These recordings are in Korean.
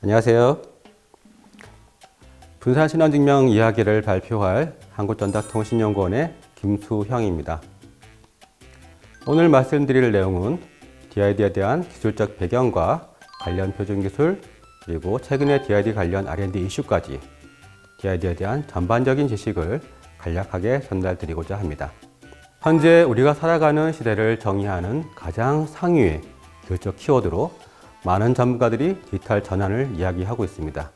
안녕하세요. 분산신원증명 이야기를 발표할 한국전자통신연구원의 김수형입니다. 오늘 말씀드릴 내용은 DID에 대한 기술적 배경과 관련 표준기술, 그리고 최근의 DID 관련 R&D 이슈까지 DID에 대한 전반적인 지식을 간략하게 전달드리고자 합니다. 현재 우리가 살아가는 시대를 정의하는 가장 상위의 기술적 키워드로 많은 전문가들이 디지털 전환을 이야기하고 있습니다.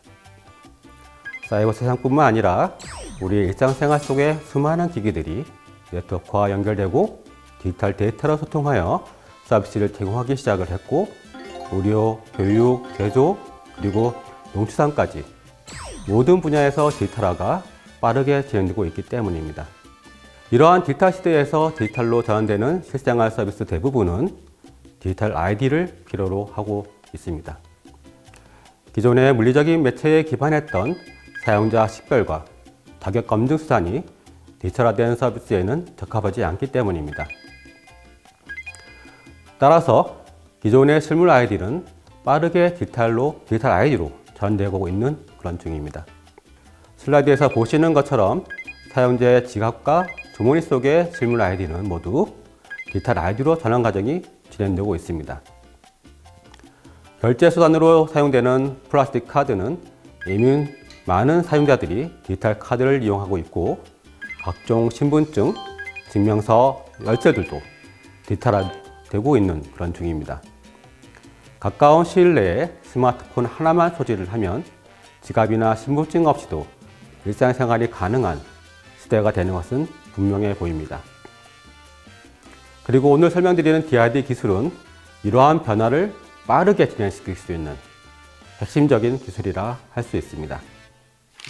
사이버 세상뿐만 아니라 우리 일상생활 속의 수많은 기기들이 네트워크와 연결되고 디지털 데이터로 소통하여 서비스를 제공하기 시작을 했고, 의료, 교육, 제조, 그리고 농축산까지 모든 분야에서 디지털화가 빠르게 진행되고 있기 때문입니다. 이러한 디지털 시대에서 디지털로 전환되는 실생활 서비스 대부분은 디지털 ID를 필요로 하고 있습니다. 기존의 물리적인 매체에 기반했던 사용자 식별과 타격 검증 수단이 디지털화된 서비스에는 적합하지 않기 때문입니다. 따라서 기존의 실물 아이디는 빠르게 디지털 아이디로 전환되고 있는 그런 중입니다. 슬라이드에서 보시는 것처럼 사용자의 지갑과 주머니 속의 실물 아이디는 모두 디지털 아이디로 전환 과정이 진행되고 있습니다. 결제 수단으로 사용되는 플라스틱 카드는 이미 많은 사용자들이 디지털 카드를 이용하고 있고, 각종 신분증, 증명서, 열쇠들도 디지털화되고 있는 그런 중입니다. 가까운 시일 내에 스마트폰 하나만 소지를 하면 지갑이나 신분증 없이도 일상생활이 가능한 시대가 되는 것은 분명해 보입니다. 그리고 오늘 설명드리는 DID 기술은 이러한 변화를 빠르게 진행시킬 수 있는 핵심적인 기술이라 할 수 있습니다.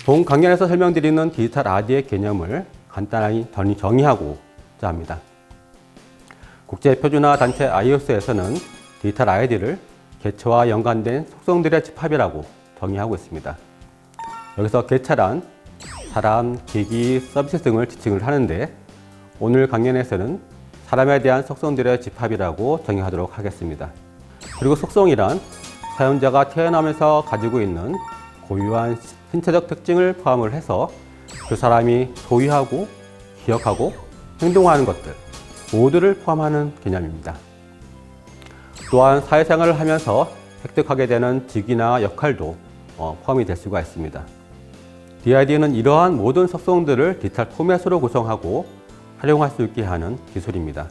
본 강연에서 설명드리는 디지털 RD의 개념을 간단하게 정의하고자 합니다. 국제표준화 단체 IOS에서는 디지털 ID를 개체와 연관된 속성들의 집합이라고 정의하고 있습니다. 여기서 개체란 사람, 기기, 서비스 등을 지칭을 하는데, 오늘 강연에서는 사람에 대한 속성들의 집합이라고 정의하도록 하겠습니다. 그리고 속성이란 사용자가 태어나면서 가지고 있는 고유한 신체적 특징을 포함을 해서 그 사람이 소유하고 기억하고 행동하는 것들 모두를 포함하는 개념입니다. 또한 사회생활을 하면서 획득하게 되는 직위나 역할도 포함이 될 수가 있습니다. DID는 이러한 모든 속성들을 디지털 포맷으로 구성하고 활용할 수 있게 하는 기술입니다.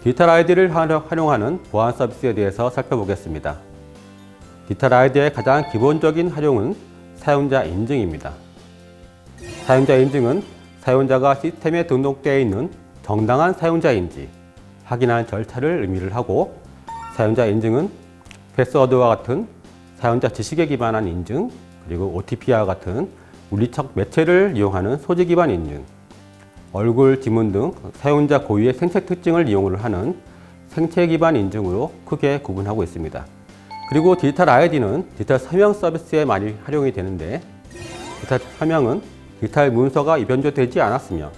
디지털 ID를 활용하는 보안 서비스에 대해서 살펴보겠습니다. 디지털 ID의 가장 기본적인 활용은 사용자 인증입니다. 사용자 인증은 사용자가 시스템에 등록되어 있는 정당한 사용자인지 확인하는 절차를 의미를 하고, 사용자 인증은 패스워드와 같은 사용자 지식에 기반한 인증, 그리고 OTP와 같은 물리적 매체를 이용하는 소지 기반 인증, 얼굴, 지문 등 사용자 고유의 생체 특징을 이용을 하는 생체 기반 인증으로 크게 구분하고 있습니다. 그리고 디지털 ID는 디지털 서명 서비스에 많이 활용이 되는데, 디지털 서명은 디지털 문서가 변조되지 않았으며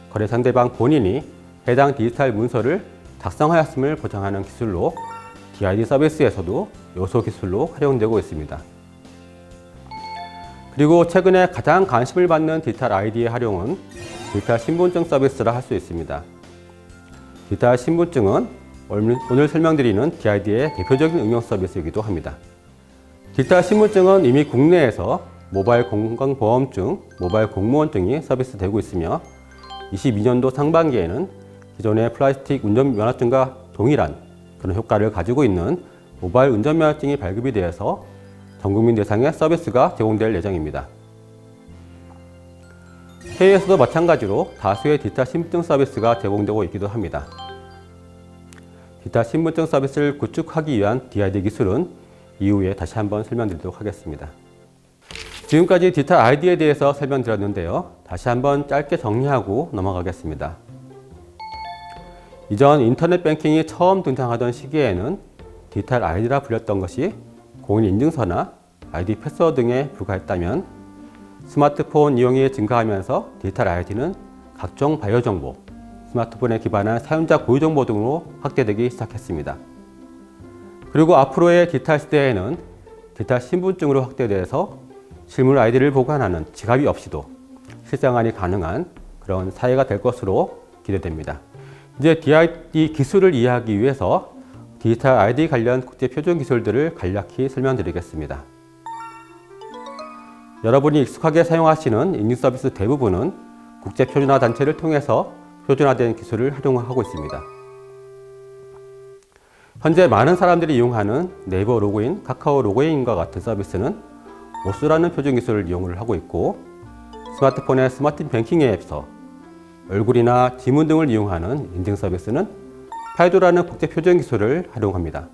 거래 상대방 본인이 해당 디지털 문서를 작성하였음을 보장하는 기술로 DID 서비스에서도 요소 기술로 활용되고 있습니다. 그리고 최근에 가장 관심을 받는 디지털 ID의 활용은 디지털 신분증 서비스라 할 수 있습니다. 디지털 신분증은 오늘 설명드리는 DID의 대표적인 응용 서비스이기도 합니다. 디지털 신분증은 이미 국내에서 모바일 건강보험증, 모바일 공무원증이 서비스되고 있으며, 22년도 상반기에는 기존의 플라스틱 운전면허증과 동일한 그런 효과를 가지고 있는 모바일 운전면허증이 발급이 되어서 전국민 대상의 서비스가 제공될 예정입니다. 해외에서도 마찬가지로 다수의 디지털 신분증 서비스가 제공되고 있기도 합니다. 디지털 신분증 서비스를 구축하기 위한 DID 기술은 이후에 다시 한번 설명드리도록 하겠습니다. 지금까지 디지털 ID에 대해서 설명드렸는데요. 다시 한번 짧게 정리하고 넘어가겠습니다. 이전 인터넷 뱅킹이 처음 등장하던 시기에는 디지털 ID라 불렸던 것이 공인인증서나 ID 패스워드 등에 불과했다면, 스마트폰 이용이 증가하면서 디지털 ID는 각종 바이오 정보, 스마트폰에 기반한 사용자 고유 정보 등으로 확대되기 시작했습니다. 그리고 앞으로의 디지털 시대에는 디지털 신분증으로 확대돼서 실물 아이디를 보관하는 지갑이 없이도 실생활이 가능한 그런 사회가 될 것으로 기대됩니다. 이제 DID 기술을 이해하기 위해서 디지털 아이디 관련 국제 표준 기술들을 간략히 설명드리겠습니다. 여러분이 익숙하게 사용하시는 인증 서비스 대부분은 국제 표준화 단체를 통해서 표준화된 기술을 활용하고 있습니다. 현재 많은 사람들이 이용하는 네이버 로그인, 카카오 로그인과 같은 서비스는 오스라는 표준 기술을 이용을 하고 있고, 스마트폰의 스마트 뱅킹 앱에서 얼굴이나 지문 등을 이용하는 인증 서비스는 파이도라는 국제 표준 기술을 활용합니다.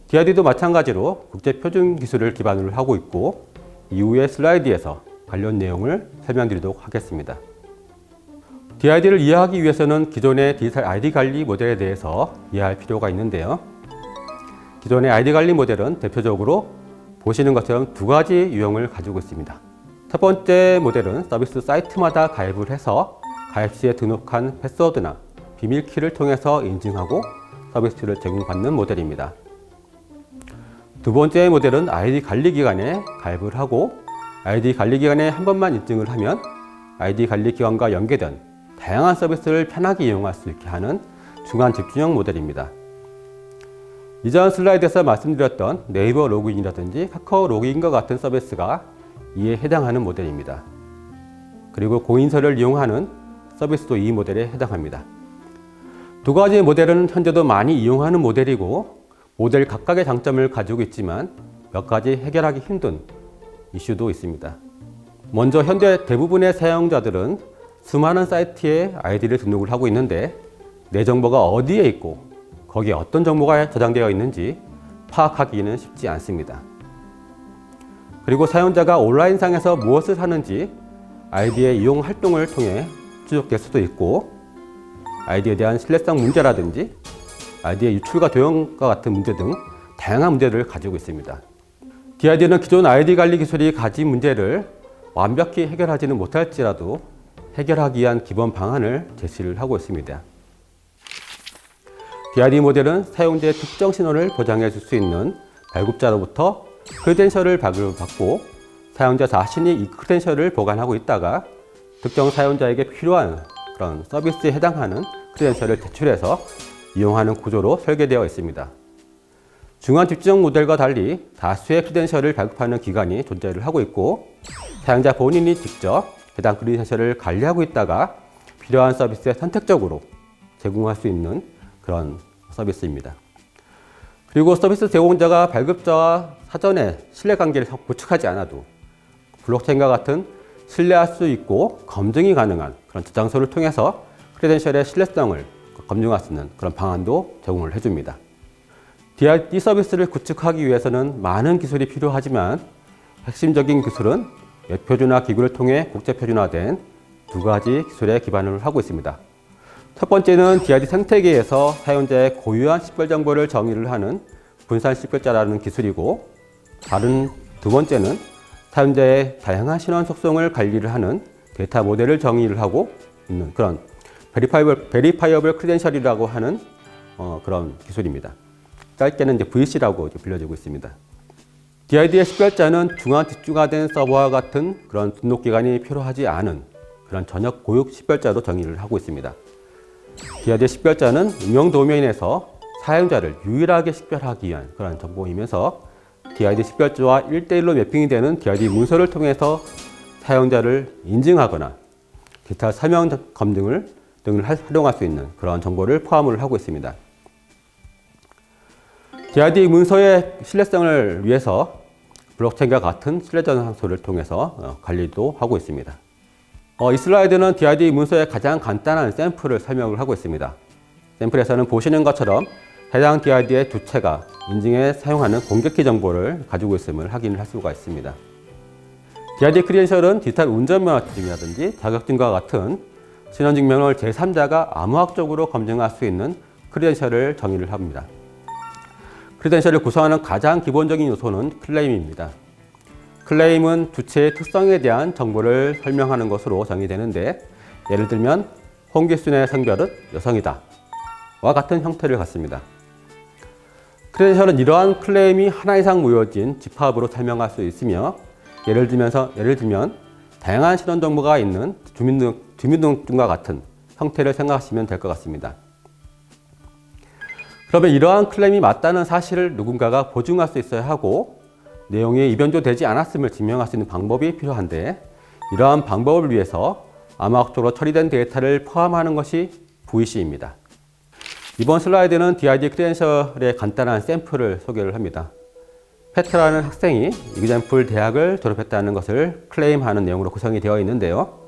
DID도 마찬가지로 국제 표준 기술을 기반으로 하고 있고, 이후의 슬라이드에서 관련 내용을 설명드리도록 하겠습니다. DID를 이해하기 위해서는 기존의 디지털 아이디 관리 모델에 대해서 이해할 필요가 있는데요. 기존의 아이디 관리 모델은 대표적으로 보시는 것처럼 두 가지 유형을 가지고 있습니다. 첫 번째 모델은 서비스 사이트마다 가입을 해서 가입 시에 등록한 패스워드나 비밀키를 통해서 인증하고 서비스를 제공받는 모델입니다. 두 번째 모델은 아이디 관리기관에 가입을 하고 아이디 관리기관에 한 번만 인증을 하면 아이디 관리기관과 연계된 다양한 서비스를 편하게 이용할 수 있게 하는 중간 집중형 모델입니다. 이전 슬라이드에서 말씀드렸던 네이버 로그인이라든지 카카오 로그인과 같은 서비스가 이에 해당하는 모델입니다. 그리고 공인서를 이용하는 서비스도 이 모델에 해당합니다. 두 가지 모델은 현재도 많이 이용하는 모델이고 모델 각각의 장점을 가지고 있지만 몇 가지 해결하기 힘든 이슈도 있습니다. 먼저 현재 대부분의 사용자들은 수많은 사이트에 아이디를 등록을 하고 있는데 내 정보가 어디에 있고 거기에 어떤 정보가 저장되어 있는지 파악하기는 쉽지 않습니다. 그리고 사용자가 온라인상에서 무엇을 하는지 아이디의 이용 활동을 통해 추적될 수도 있고 아이디에 대한 신뢰성 문제라든지 아이디의 유출과 도용과 같은 문제 등 다양한 문제를 가지고 있습니다. DID는 기존 아이디 관리 기술이 가진 문제를 완벽히 해결하지는 못할지라도 해결하기 위한 기본 방안을 제시를 하고 있습니다. DID 모델은 사용자의 특정 신원을 보장해 줄 수 있는 발급자로부터 크레덴셜을 발급받고 사용자 자신이 이 크레덴셜을 보관하고 있다가 특정 사용자에게 필요한 그런 서비스에 해당하는 크레덴셜을 제출해서 이용하는 구조로 설계되어 있습니다. 중간 집중 모델과 달리 다수의 크레덴셜을 발급하는 기관이 존재를 하고 있고 사용자 본인이 직접 해당 크레덴셜을 관리하고 있다가 필요한 서비스에 선택적으로 제공할 수 있는 그런 서비스입니다. 그리고 서비스 제공자가 발급자와 사전에 신뢰관계를 구축하지 않아도 블록체인과 같은 신뢰할 수 있고 검증이 가능한 그런 저장소를 통해서 크레덴셜의 신뢰성을 검증할 수 있는 그런 방안도 제공을 해줍니다. DID 서비스를 구축하기 위해서는 많은 기술이 필요하지만 핵심적인 기술은 웹표준화 기구를 통해 국제표준화된 두 가지 기술에 기반을 하고 있습니다. 첫 번째는 DID 생태계에서 사용자의 고유한 식별 정보를 정의를 하는 분산 식별자라는 기술이고 다른 두 번째는 사용자의 다양한 신원 속성을 관리를 하는 데이터 모델을 정의를 하고 있는 그런 베리파이어블 크레덴셜이라고 하는 그런 기술입니다. 짧게는 이제 VC라고 불려지고 있습니다. DID의 식별자는 중간 집중화된 서버와 같은 그런 등록 기간이 필요하지 않은 그런 전역 고유 식별자로 정의를 하고 있습니다. DID 식별자는 음영 도메인에서 사용자를 유일하게 식별하기 위한 그런 정보이면서 DID 식별자와 1:1로 매핑이 되는 DID 문서를 통해서 사용자를 인증하거나 기타 설명 검증을 등을 활용할 수 있는 그런 정보를 포함을 하고 있습니다. DID 문서의 신뢰성을 위해서 블록체인과 같은 신뢰 저장소를 통해서 관리도 하고 있습니다. 이 슬라이드는 DID 문서의 가장 간단한 샘플을 설명을 하고 있습니다. 샘플에서는 보시는 것처럼 해당 DID의 주체가 인증에 사용하는 공개키 정보를 가지고 있음을 확인을 할 수가 있습니다. DID 크리덴셜은 디지털 운전면허증이라든지 자격증과 같은 신원증명을 제3자가 암호학적으로 검증할 수 있는 크리덴셜을 정의를 합니다. 크리덴셜을 구성하는 가장 기본적인 요소는 클레임입니다. 클레임은 주체의 특성에 대한 정보를 설명하는 것으로 정의되는데 예를 들면 홍기순의 성별은 여성이다 와 같은 형태를 갖습니다. 크레덴셜은 이러한 클레임이 하나 이상 모여진 집합으로 설명할 수 있으며 예를 들면 다양한 신원 정보가 있는 주민등록증과 같은 형태를 생각하시면 될 것 같습니다. 그러면 이러한 클레임이 맞다는 사실을 누군가가 보증할 수 있어야 하고 내용이 이변조되지 않았음을 증명할 수 있는 방법이 필요한데 이러한 방법을 위해서 암호학적으로 처리된 데이터를 포함하는 것이 VC입니다. 이번 슬라이드는 DID 크레덴셜의 간단한 샘플을 소개를 합니다. 페트라는 학생이 이그젠플 대학을 졸업했다는 것을 클레임하는 내용으로 구성이 되어 있는데요.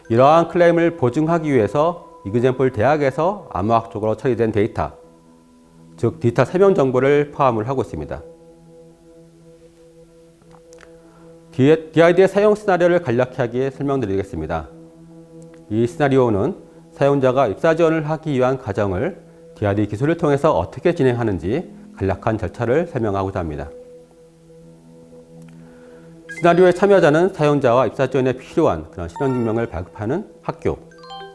이러한 클레임을 보증하기 위해서 이그젠플 대학에서 암호학적으로 처리된 데이터, 즉 디지털 세명 정보를 포함을 하고 있습니다. DID의 사용 시나리오를 간략하게 설명드리겠습니다. 이 시나리오는 사용자가 입사 지원을 하기 위한 과정을 DID 기술을 통해서 어떻게 진행하는지 간략한 절차를 설명하고자 합니다. 시나리오의 참여자는 사용자와 입사 지원에 필요한 그런 신원증명을 발급하는 학교,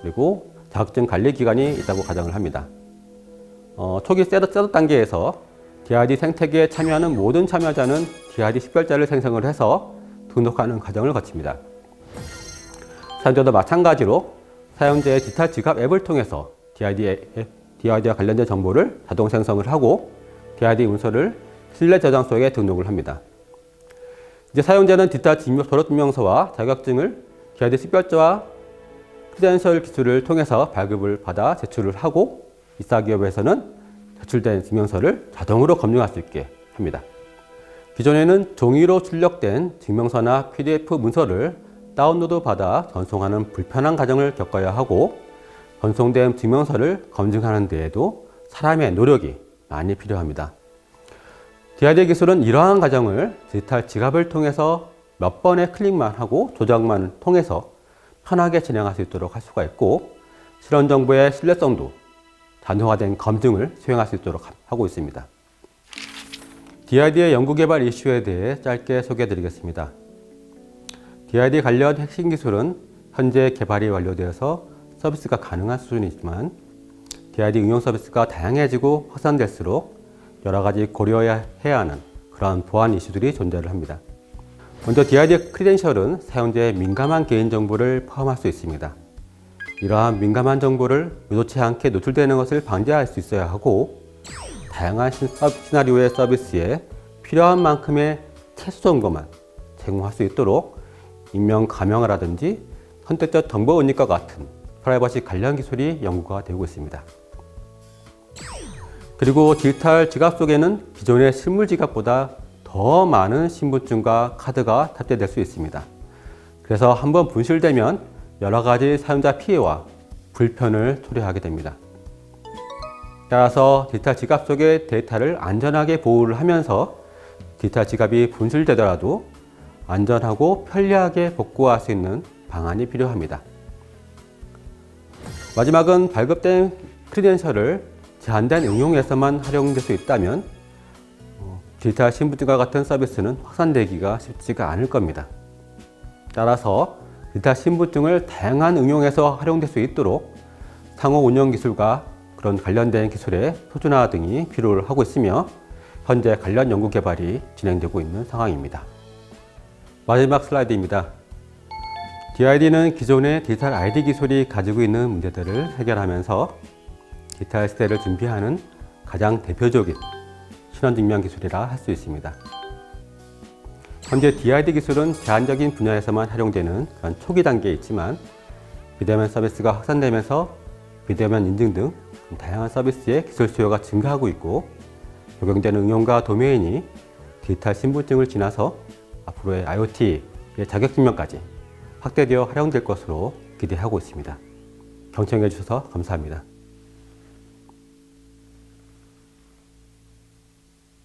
그리고 자격증 관리기관이 있다고 가정을 합니다. 초기 셋업 단계에서 DID 생태계에 참여하는 모든 참여자는 DID 식별자를 생성을 해서 등록하는 과정을 거칩니다. 사용자도 마찬가지로 사용자의 디지털 지갑 앱을 통해서 DID와 관련된 정보를 자동 생성을 하고 DID 문서를 실내 저장소에 등록을 합니다. 이제 사용자는 디지털 졸업증명서와 자격증을 DID 식별자와 크레덴셜 기술을 통해서 발급을 받아 제출을 하고 입사기업에서는 제출된 증명서를 자동으로 검증할 수 있게 합니다. 기존에는 종이로 출력된 증명서나 PDF 문서를 다운로드 받아 전송하는 불편한 과정을 겪어야 하고 전송된 증명서를 검증하는 데에도 사람의 노력이 많이 필요합니다. DID 기술은 이러한 과정을 디지털 지갑을 통해서 몇 번의 클릭만 하고 조작만 통해서 편하게 진행할 수 있도록 할 수가 있고 실원 정보의 신뢰성도 단호화된 검증을 수행할 수 있도록 하고 있습니다. DID의 연구개발 이슈에 대해 짧게 소개해 드리겠습니다. DID 관련 핵심 기술은 현재 개발이 완료되어서 서비스가 가능한 수준이지만 DID 응용 서비스가 다양해지고 확산될수록 여러 가지 고려해야 하는 그런 보안 이슈들이 존재를 합니다. 먼저 DID 크레덴셜은 사용자의 민감한 개인정보를 포함할 수 있습니다. 이러한 민감한 정보를 의도치 않게 노출되는 것을 방지할 수 있어야 하고 다양한 시나리오의 서비스에 필요한 만큼의 최소 정보만 제공할 수 있도록 익명 가명화라든지 선택적 정보 은닉과 같은 프라이버시 관련 기술이 연구가 되고 있습니다. 그리고 디지털 지갑 속에는 기존의 실물 지갑보다 더 많은 신분증과 카드가 탑재될 수 있습니다. 그래서 한번 분실되면 여러 가지 사용자 피해와 불편을 초래하게 됩니다. 따라서 디지털 지갑 속의 데이터를 안전하게 보호를 하면서 디지털 지갑이 분실되더라도 안전하고 편리하게 복구할 수 있는 방안이 필요합니다. 마지막은 발급된 크레덴셜을 제한된 응용에서만 활용될 수 있다면 디지털 신분증과 같은 서비스는 확산되기가 쉽지가 않을 겁니다. 따라서 디지털 신분증을 다양한 응용에서 활용될 수 있도록 상호 운영 기술과 그런 관련된 기술의 표준화 등이 필요를 하고 있으며 현재 관련 연구 개발이 진행되고 있는 상황입니다. 마지막 슬라이드입니다. DID는 기존의 디지털 ID 기술이 가지고 있는 문제들을 해결하면서 디지털 시대를 준비하는 가장 대표적인 신원증명 기술이라 할 수 있습니다. 현재 DID 기술은 제한적인 분야에서만 활용되는 그런 초기 단계에 있지만 비대면 서비스가 확산되면서 비대면 인증 등 다양한 서비스의 기술 수요가 증가하고 있고 적용되는 응용과 도메인이 디지털 신분증을 지나서 앞으로의 IoT의 자격증명까지 확대되어 활용될 것으로 기대하고 있습니다. 경청해 주셔서 감사합니다.